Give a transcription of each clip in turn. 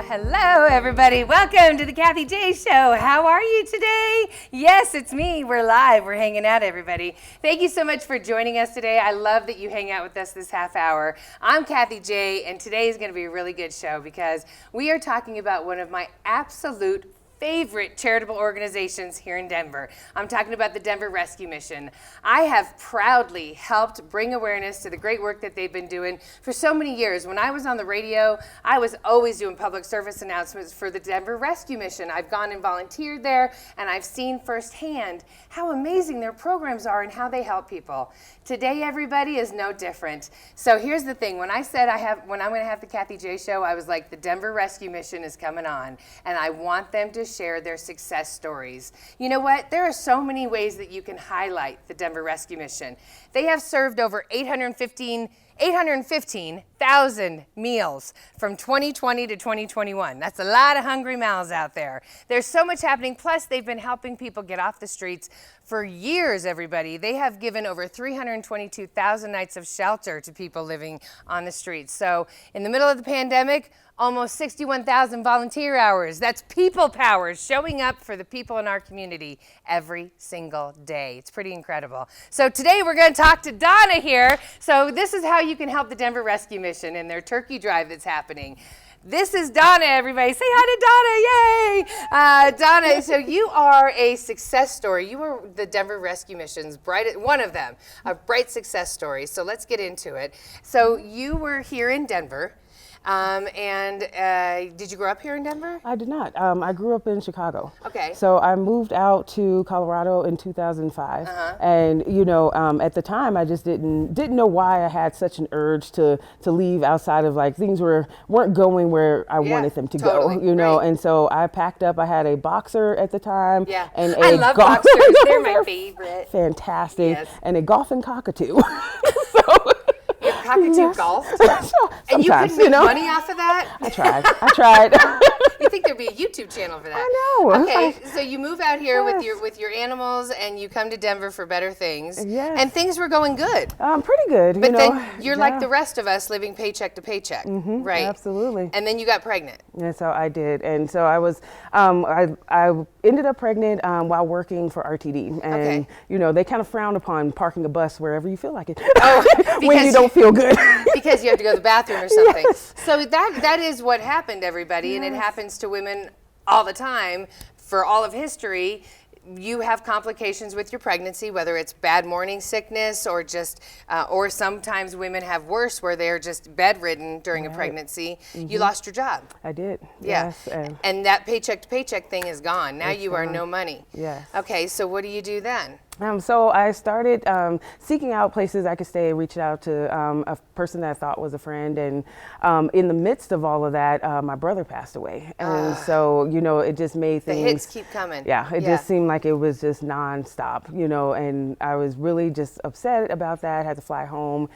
Hello, everybody. Welcome to the Kathy J Show. How are you today? Yes, it's me. We're live. We're hanging out, everybody. Thank you so much for joining us today. I love that you hang out with us this half hour. I'm Kathy J, and today is going to be a really good show because we are talking about one of my absolute favorite charitable organizations here in Denver. I'm talking about the Denver Rescue Mission. I have proudly helped bring awareness to the great work that they've been doing for so many years. When I was on the radio, I was always doing public service announcements for the Denver Rescue Mission. I've gone and volunteered there, and I've seen firsthand how amazing their programs are and how they help people. Today, everybody, is no different. So here's the thing. When I said when I'm going to have the Kathy J Show, I was like, the Denver Rescue Mission is coming on, and I want them to share their success stories. You know what? There are so many ways that you can highlight the Denver Rescue Mission. They have served over 815,000 meals from 2020 to 2021. That's a lot of hungry mouths out there. There's so much happening. Plus, they've been helping people get off the streets for years, everybody. They have given over 322,000 nights of shelter to people living on the streets. So in the middle of the pandemic, almost 61,000 volunteer hours. That's people power showing up for the people in our community every single day. It's pretty incredible. So today we're going to talk to Donna here. So this is how you can help the Denver Rescue Mission in their turkey drive that's happening. This is Donna, everybody. Say hi to Donna, yay! Donna, so you are a success story. You were the Denver Rescue Mission's one of them, a bright success story. So let's get into it. So you were here in Denver. Did you grow up here in Denver? I did not. I grew up in Chicago. Okay. So I moved out to Colorado in 2005, and at the time I just didn't know why I had such an urge to leave outside of like things weren't going where I wanted them to go. Right. And so I packed up. I had a Boxer at the time. Yeah. And I love Boxers. They're my favorite. Fantastic. Yes. And a golfing cockatoo. Cockatoo golf? And you could make money off of that? I tried. You think there'd be a YouTube channel for that? I know. Okay, so you move out here with your animals, and you come to Denver for better things. Yes. And things were going good. Pretty good. But then you're like the rest of us, living paycheck to paycheck, right? Absolutely. And then you got pregnant. And so I did, and so I was. I ended up pregnant while working for RTD, and they kind of frown upon parking a bus wherever you feel like it. Oh, when you don't feel good. Because you have to go to the bathroom or something. Yes. So that is what happened, everybody, and it happens to women all the time for all of history. You have complications with your pregnancy, whether it's bad morning sickness or just, or sometimes women have worse where they're just bedridden during a pregnancy. You lost your job. I did. Yeah. Yes. And that paycheck to paycheck thing is gone. Now you are no money. Yes. Okay, so what do you do then? So I started seeking out places I could stay, reached out to a person that I thought was a friend. And in the midst of all of that, my brother passed away. And so, it just made things. The hits keep coming. Yeah, it just seemed like it was just nonstop, and I was really just upset about that. Had to fly home,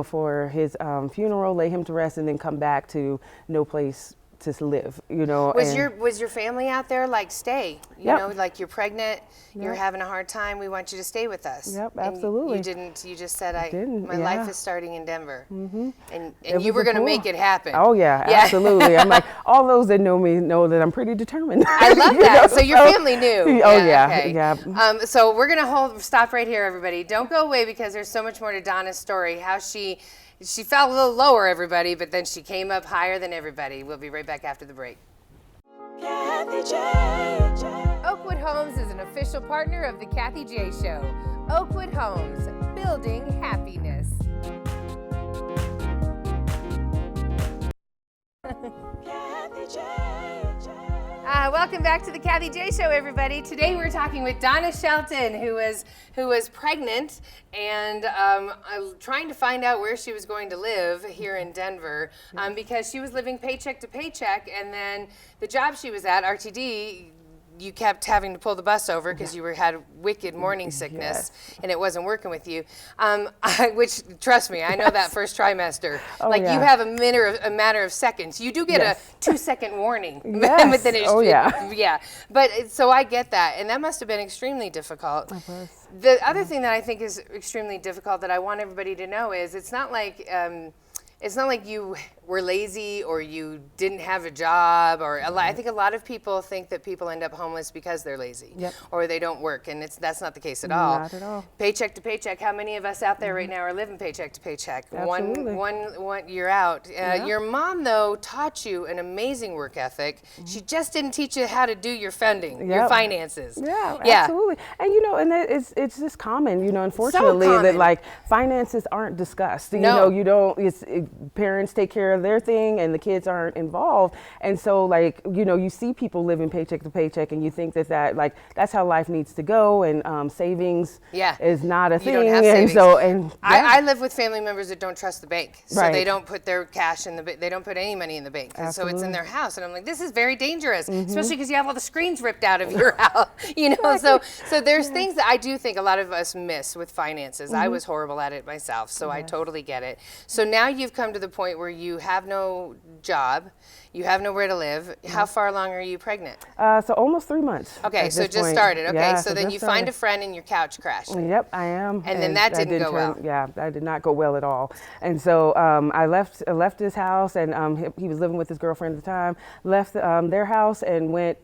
for his funeral, lay him to rest, and then come back to no place to live, Was your family out there like, stay, like you're pregnant, you're having a hard time, we want you to stay with us? Yep, absolutely. You just said, my yeah. life is starting in Denver. And you were going to make it happen. Oh yeah, absolutely. I'm like, all those that know me know that I'm pretty determined. I love that. So your family knew. Oh yeah, okay. yeah. So we're going to stop right here, everybody. Don't go away because there's so much more to Donna's story, how she fell a little lower, everybody, but then she came up higher than everybody. We'll be right back after the break. Oakwood Homes is an official partner of the Kathy J Show. Oakwood Homes, building happiness. Welcome back to the Kathy J Show, everybody. Today we're talking with Donna Shelton, who was pregnant and trying to find out where she was going to live here in Denver because she was living paycheck to paycheck, and then the job she was at, RTD, you kept having to pull the bus over because you had wicked morning sickness and it wasn't working with you. Which, trust me, I know that first trimester. You have a matter of seconds. You do get a 2-second warning. But then it's, But so I get that, and that must have been extremely difficult. The other thing that I think is extremely difficult that I want everybody to know is it's not like it's not like you were lazy or you didn't have a job, or I think a lot of people think that people end up homeless because they're lazy or they don't work, and that's not the case at all. Not at all. Paycheck to paycheck. How many of us out there right now are living paycheck to paycheck? Absolutely. One you're out. Your mom though taught you an amazing work ethic. She just didn't teach you how to do your funding, your finances. Yeah, absolutely. And and it's just common, unfortunately, common. that like finances aren't discussed. No. You don't. Parents take care of their thing, and the kids aren't involved. And so, like, you see people living paycheck to paycheck, and you think that like that's how life needs to go, and savings is not a thing. You don't have and savings. so, I live with family members that don't trust the bank, so Right. they don't put their cash in the bank. They don't put any money in the bank, and so it's in their house. And I'm like, this is very dangerous, especially because you have all the screens ripped out of your house. So there's things that I do think a lot of us miss with finances. I was horrible at it myself, so I totally get it. So now you've come to the point where you have no job, you have nowhere to live. How far along are you pregnant? So almost 3 months. Okay, so just started. Okay, so then you find a friend and your couch crashed. Yep, I am. And then that didn't go well. Yeah, that did not go well at all. And so I left his house, and he was living with his girlfriend at the time. Left their house and went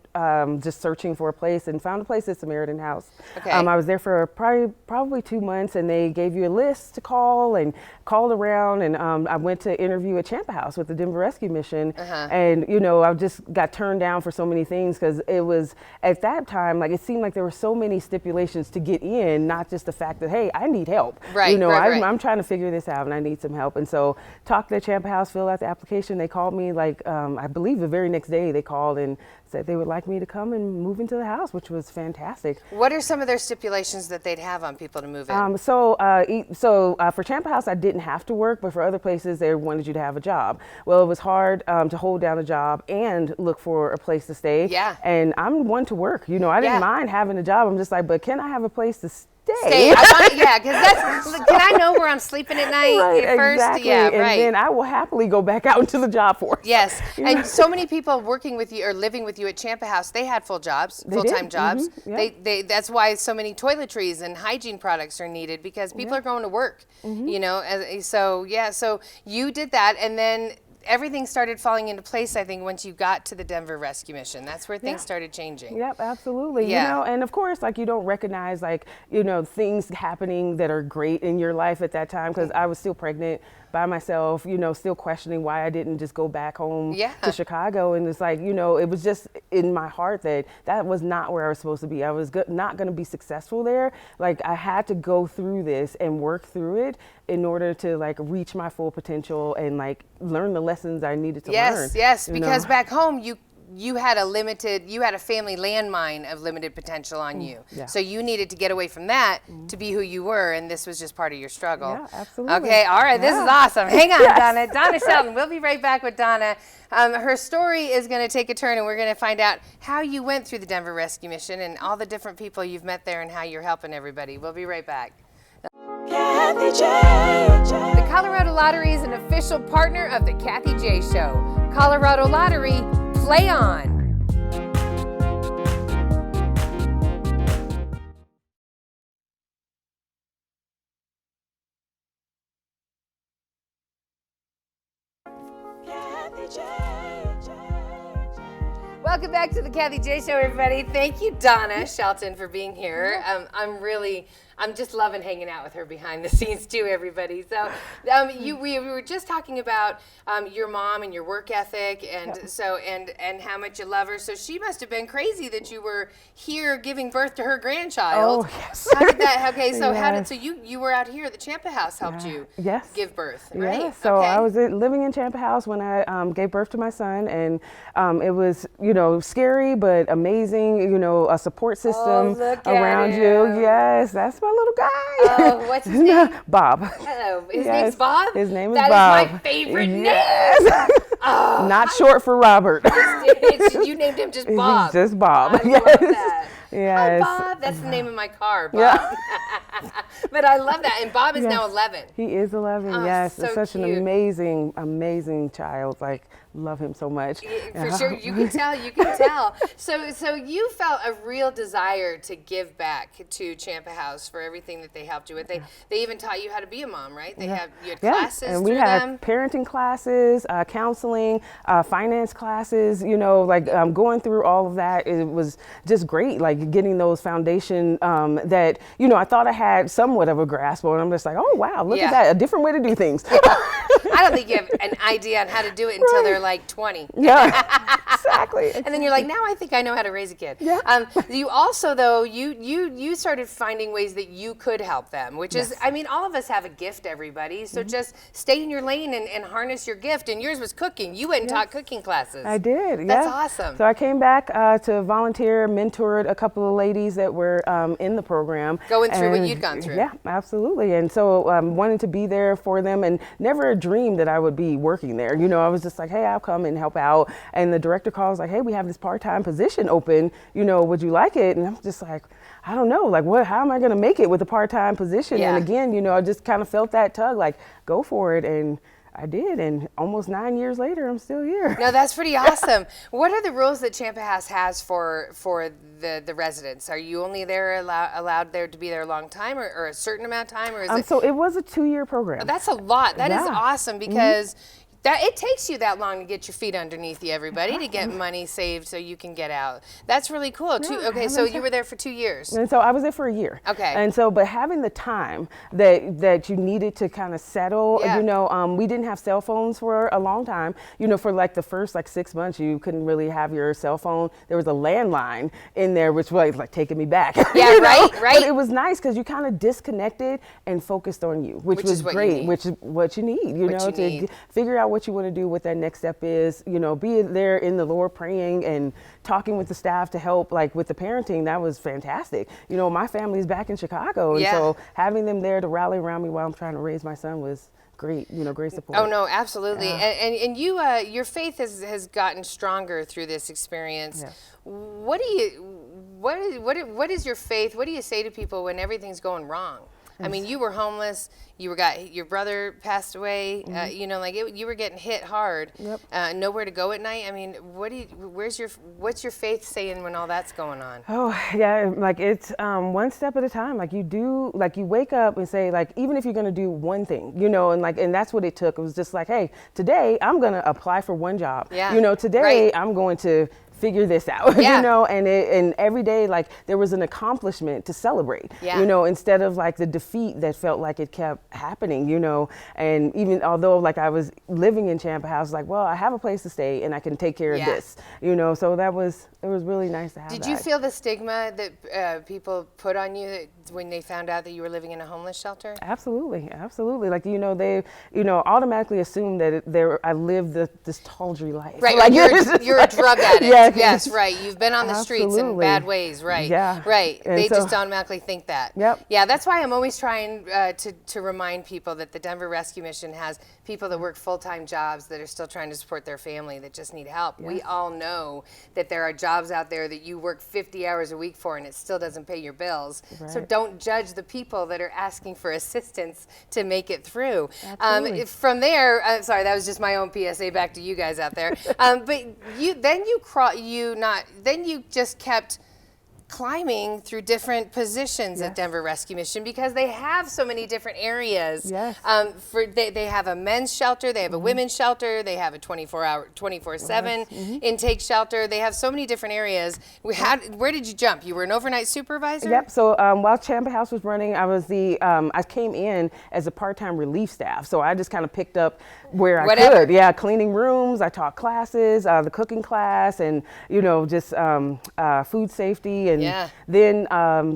just searching for a place, and found a place at Samaritan House. Okay. I was there for probably 2 months, and they gave you a list to call, and called around, and I went to interview at Champa House with the Denver Rescue Mission. And I just got turned down for so many things, because it was at that time, like, it seemed like there were so many stipulations to get in, not just the fact that, hey, I need help. Right, I'm trying to figure this out and I need some help. And so talked to Champa House, filled out the application. They called me like, I believe the very next day they called and said they would like me to come and move into the house, which was fantastic. What are some of their stipulations that they'd have on people to move in? So for Champa House, I didn't have to work, but for other places, they wanted you to have a job. Well, it was hard to hold down a job and look for a place to stay. Yeah. And I'm one to work. I didn't mind having a job. I'm just like, but can I have a place to stay? Because can I know where I'm sleeping at night Right, first? exactly. Yeah, and right. then I will happily go back out into the job force. Yes, and so many people working with you or living with you at Champa House, they had full-time jobs. Yep. That's why so many toiletries and hygiene products are needed, because people are going to work. So you did that, and then everything started falling into place, I think, once you got to the Denver Rescue Mission. That's where things started changing. Yep, absolutely. Yeah. And of course, like, you don't recognize, like, things happening that are great in your life at that time, because I was still pregnant by myself, still questioning why I didn't just go back home to Chicago. And it's like, it was just in my heart that was not where I was supposed to be. I was not going to be successful there. Like, I had to go through this and work through it in order to, like, reach my full potential and, like, learn the lessons I needed to learn. Yes, because back home you had a family landmine of limited potential on you. Yeah. So you needed to get away from that to be who you were, and this was just part of your struggle. Yeah, absolutely. Okay, all right, this is awesome. Hang on, Donna. Donna Shelton. We'll be right back with Donna. Her story is going to take a turn, and we're going to find out how you went through the Denver Rescue Mission and all the different people you've met there and how you're helping everybody. We'll be right back. Kathy J. The Colorado Lottery is an official partner of the Kathy J Show. Colorado Lottery, play on. Kathy J. Welcome back to the Kathy J Show, everybody. Thank you, Donna Shelton, for being here. I'm just loving hanging out with her behind the scenes too, everybody. So we were just talking about your mom and your work ethic, and and how much you love her. So she must have been crazy that you were here giving birth to her grandchild. Oh, yes. How did that? Okay, so Yes. you were out here? The Champa House helped you give birth, right? Yeah, so okay. I was living in Champa House when I gave birth to my son, and it was, scary but amazing, a support system look at around him. you. Yes, that's my little guy. Oh, what's his name? Bob. Hello. His Yes. name's Bob? His name is That Bob. is my favorite Yes. name. Oh, Not short for Robert. you named him just Bob. He's just Bob. I love that. Yes. Hi, Bob. That's the name of my car, Bob. Yeah. But I love that. And Bob is now Yes. 11. He is 11. Oh, Yes, so such an cute. amazing child. Like, love him so much. For sure, you can tell. You can tell. So you felt a real desire to give back to Champa House for everything that they helped you with. They even taught you how to be a mom, right? You had classes and we through had them. parenting classes, counseling, finance classes. You know, like going through all of that. It was just great. Like getting those foundation that I thought I had somewhat of a grasp on. I'm just like, oh wow, look at that, a different way to do things. I don't think you have an idea on how to do it until they're like 20. Yeah, exactly. And then you're like, now I think I know how to raise a kid. Yeah. You also, though, you started finding ways that you could help them, which is, I mean, all of us have a gift, everybody. So just stay in your lane and harness your gift. And yours was cooking. You went and taught cooking classes. I did. That's yeah. awesome. So I came back to volunteer, mentored a couple of ladies that were in the program. Going through what you'd gone through. Yeah, absolutely. And so wanted to be there for them and never dreamed that I would be working there. I was just like, hey, I'll come and help out. And the director calls like, hey, we have this part-time position open. Would you like it? And I'm just like, I don't know, like how am I going to make it with a part-time position? Yeah. And again, I just kind of felt that tug, like go for it. And I did, and almost 9 years later, I'm still here. No, that's pretty awesome. What are the rules that Champa House has for the residents? Are you only allowed there to be there a long time, or a certain amount of time, or is it? So it was a 2-year program. Oh, that's a lot. That is Yeah. awesome because that it takes you that long to get your feet underneath you, everybody, to get money saved so you can get out. That's really cool. Okay, so you were there for 2 years. And so I was there for a year. Okay. And so, but having the time that you needed to kind of settle, we didn't have cell phones for a long time. For like the first 6 months, you couldn't really have your cell phone. There was a landline in there, which was like taking me back. Yeah, right. But it was nice because you kind of disconnected and focused on you, which was is what you great, need. which is what you need, to figure out what you want to do, what that next step is, be there in the Lord praying and talking with the staff to help, like with the parenting. That was fantastic. My family's back in Chicago, and so having them there to rally around me while I'm trying to raise my son was great, great support. Oh no, absolutely. And you, your faith has gotten stronger through this experience. Yes. What is your faith? What do you say to people when everything's going wrong? I mean, you were homeless. Your brother passed away. You were getting hit hard. Yep. Nowhere to go at night. I mean, what's your faith saying when all that's going on? Oh yeah, like it's one step at a time. Like you wake up and say, like, even if you're gonna do one thing, and that's what it took. It was just like, hey, today I'm gonna apply for one job. Yeah. Today I'm going to figure this out. Yeah. And every day, like, there was an accomplishment to celebrate. Yeah. Instead of like the defeat that felt like it kept happening. And even although like I was living in Champa House, like, well, I have a place to stay and I can take care of this. So it was really nice to have. Did you feel the stigma that people put on you when they found out that you were living in a homeless shelter? Absolutely. Like, they, automatically assumed that I lived this tawdry life. Right. Like, you're a drug addict. Yes, right. You've been on the streets in Absolutely. bad ways. Right. Yeah. Right. And They so- just automatically think that. Yep. Yeah, that's why I'm always trying to remind people that the Denver Rescue Mission has people that work full-time jobs that are still trying to support their family that just need help. We all know that there are jobs out there that you work 50 hours a week for and it still doesn't pay your bills. So Right. don't judge the people that are asking for assistance to make it through. Absolutely. From there, sorry, that was just my own PSA back to you guys out there. But then you just kept climbing through different positions at Denver Rescue Mission because they have so many different areas. Yes. They have a men's shelter, they have a women's shelter, they have a 24/7 intake shelter. They have so many different areas. Where did you jump? You were an overnight supervisor? Yep. So while Champa House was running, I was I came in as a part-time relief staff. So I just kind of picked up where I could. Yeah, cleaning rooms. I taught classes, the cooking class, and just food safety. And then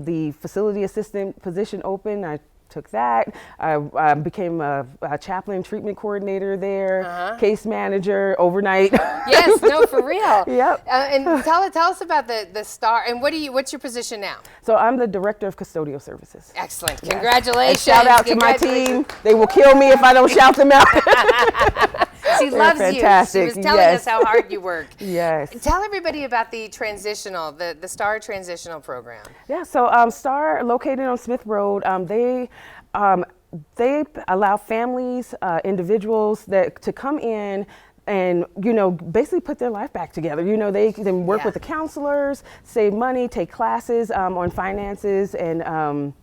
the facility assistant position opened. I took that. I became a chaplain treatment coordinator there, case manager, overnight. Yes, no, for real. Yep. And tell us about the STAR, and what's your position now? So I'm the director of custodial services. Excellent. Yes. Congratulations. And shout out to my team. They will kill me if I don't shout them out. She loves you. She fantastic. was telling Yes. us how hard you work. Yes. Tell everybody about the the STAR transitional program. Yeah, so STAR, located on Smith Road, they allow families, individuals to come in and, basically put their life back together. They can work with the counselors, save money, take classes on finances and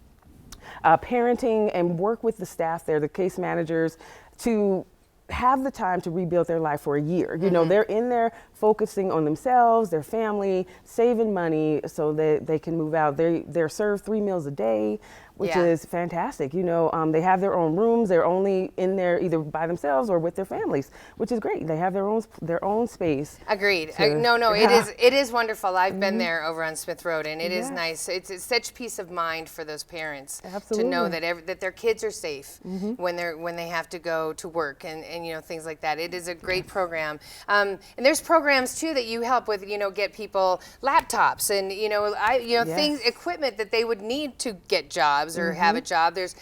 parenting, and work with the staff there, the case managers, to have the time to rebuild their life for a year. They're in there focusing on themselves, their family, saving money so that they can move out. They're served 3 meals a day, which is fantastic. They have their own rooms. They're only in there either by themselves or with their families, which is great. They have their own space. Agreed. It is wonderful. I've been there over on Smith Road, and it is nice. It's such peace of mind for those parents to know that their kids are safe when they have to go to work and things like that. It is a great program. And there's programs too that you help with. Get people laptops and things, equipment that they would need to get jobs or have a job. There's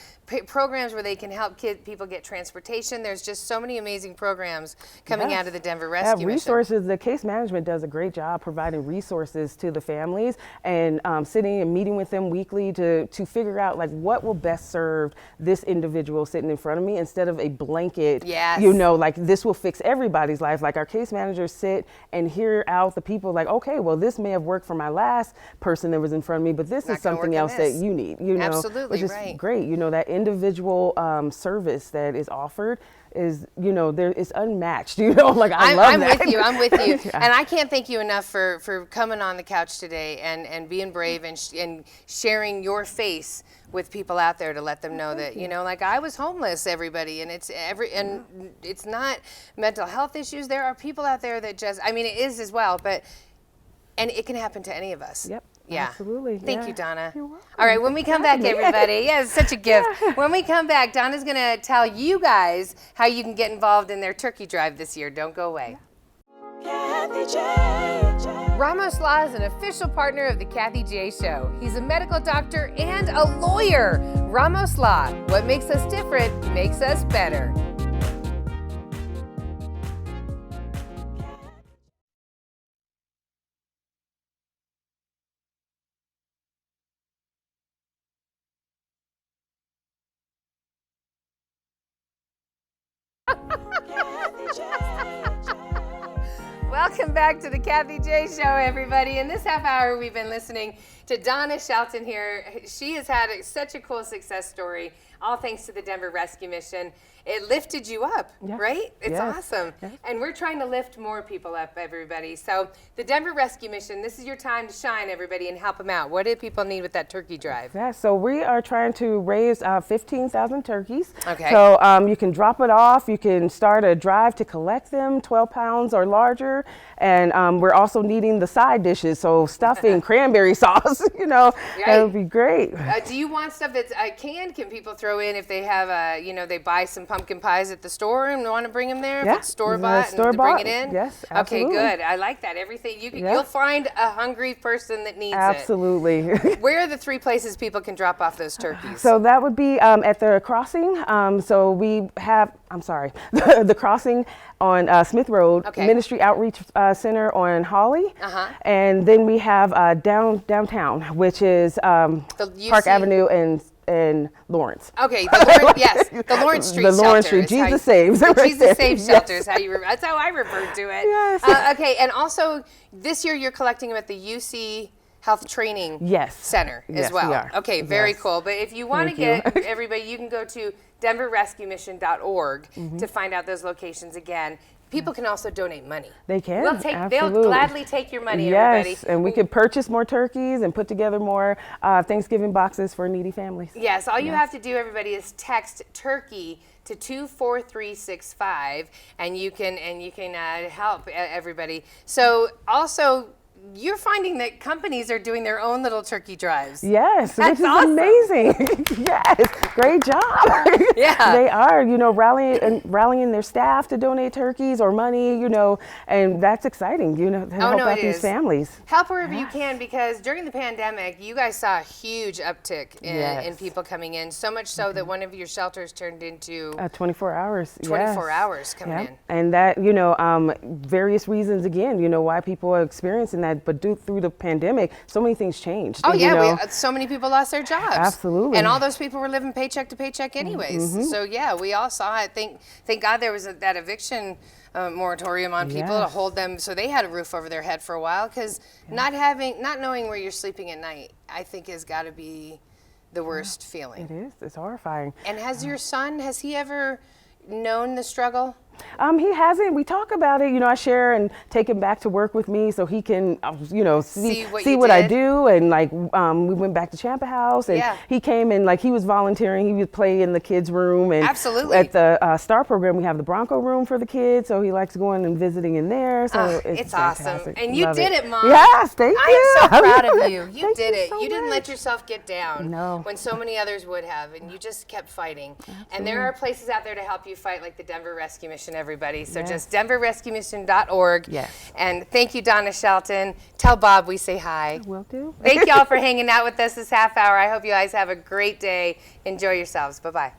programs where they can help people get transportation. There's just so many amazing programs coming out of the Denver Rescue resources. Mission. The case management does a great job providing resources to the families and sitting and meeting with them weekly to figure out like what will best serve this individual sitting in front of me, instead of a blanket, like this will fix everybody's life. Like our case managers sit and hear out the people like, okay, well, this may have worked for my last person that was in front of me, but this is something else that you need, Absolutely, which is great. That individual service that is offered is, it's unmatched. I love that. I'm with you. And I can't thank you enough for coming on the couch today and being brave and sharing your face with people out there to let them know that, like I was homeless, everybody, and it's not mental health issues. There are people out there that it is as well, and it can happen to any of us. Yep. Yeah. Absolutely. Thank you, Donna. You're welcome. All right, when we come back, everybody, it's such a gift. When we come back, Donna's going to tell you guys how you can get involved in their turkey drive this year. Don't go away. Kathy J. Ramos Law is an official partner of the Kathy J Show. He's a medical doctor and a lawyer. Ramos Law, what makes us different makes us better. Welcome back to the Kathy J Show, everybody. In this half hour, we've been listening to Donna Shelton here. She has had such a cool success story, all thanks to the Denver Rescue Mission. It lifted you up, right? It's awesome. Yes. And we're trying to lift more people up, everybody. So the Denver Rescue Mission, this is your time to shine, everybody, and help them out. What do people need with that turkey drive? Yeah, so we are trying to raise 15,000 turkeys. Okay. So you can drop it off. You can start a drive to collect them, 12 pounds or larger. And we're also needing the side dishes, so stuffing, cranberry sauce, that would be great. Do you want stuff that's canned? Can people throw in if they have, they buy some pumpkin pies at the store and want to bring them there? Yeah. If it's store-bought and bring it in? Yes, absolutely. Okay, good. I like that. Everything. You'll find a hungry person that needs absolutely. it. Where are the 3 places people can drop off those turkeys? So that would be at the crossing. So we have, the crossing on Smith Road, Ministry Outreach Center on Holly. And then we have downtown, which is Park Avenue and Lawrence. Okay, the Lawrence Street The Lawrence shelter. Street, Jesus Saves. The Jesus Saves shelter is that's how I refer to it. Yes. Okay, and also this year you're collecting them at the UC Health Training Center as well. We are. Okay, very cool. But if you want to get everybody, you can go to denverrescuemission.org to find out those locations again. People can also donate money. They can. They'll gladly take your money, everybody. Yes, and we could purchase more turkeys and put together more Thanksgiving boxes for needy families. Yes, all you have to do, everybody, is text turkey to 24365, and you can help everybody. So also, you're finding that companies are doing their own little turkey drives. Yes, That's which is awesome. amazing. Yes, great job. Yeah. They are, rallying their staff to donate turkeys or money, and that's exciting, to help out it these is. families. Help wherever you can, because during the pandemic, you guys saw a huge uptick in people coming in, so much so that one of your shelters turned into 24 hours. 24 yes. hours coming in. And that, various reasons again, why people are experiencing that, but through the pandemic, so many things changed. Oh and, yeah, so many people lost their jobs. Absolutely. And all those people were living paycheck to paycheck anyways. So yeah, we all saw it. Thank God there was that eviction moratorium on people to hold them so they had a roof over their head for a while, because not knowing where you're sleeping at night, I think has got to be the worst feeling. It is. It's horrifying. And your son, has he ever known the struggle? He hasn't. We talk about it. I share and take him back to work with me so he can, see what I do. And we went back to Champa House, and he came and he was volunteering. He would play in the kids' room, and absolutely at the STAR program we have the Bronco room for the kids, so he likes going and visiting in there. So it's fantastic. awesome, and you did it, Mom. Yes, thank you. I am so proud of you. You Thank did you it. so You didn't much. let yourself get down when so many others would have, and you just kept fighting. And there are places out there to help you fight, like the Denver Rescue Mission, everybody. So just denverrescuemission.org. Yes. And thank you, Donna Shelton. Tell Bob we say hi. Will do. Thank y'all for hanging out with us this half hour. I hope you guys have a great day. Enjoy yourselves. Bye-bye.